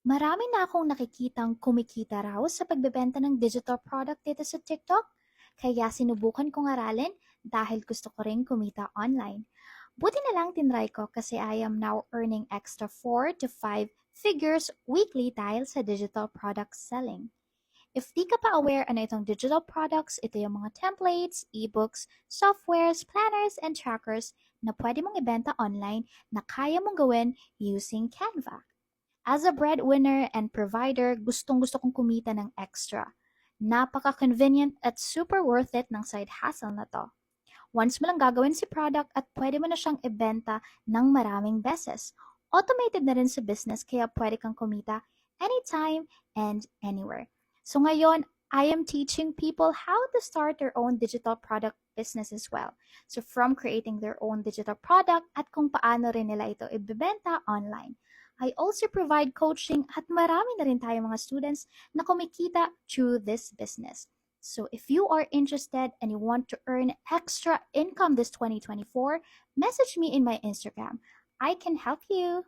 Marami na akong nakikitang kumikita raw sa pagbebenta ng digital product dito sa TikTok. Kaya sinubukan kong aralin dahil gusto ko rin kumita online. Buti na lang tinry ko kasi I am now earning extra 4 to 5 figures weekly dahil sa digital product selling. If di ka pa aware ano itong digital products, ito yung mga templates, ebooks, softwares, planners, and trackers na pwede mong ibenta online na kaya mong gawin using Canva. As a breadwinner and provider, gustong-gusto kong kumita ng extra. Napaka-convenient at super worth it ng side hustle na to. Once mo lang gagawin si product at pwede mo na siyang ibenta ng maraming beses. Automated na rin sa business kaya pwede kang kumita anytime and anywhere. So ngayon, I am teaching people how to start their own digital product business as well. So from creating their own digital product at kung paano rin nila ito ibebenta online. I also provide coaching at marami na rin tayo mga students na kumikita through this business. So if you are interested and you want to earn extra income this 2024, message me in my Instagram. I can help you.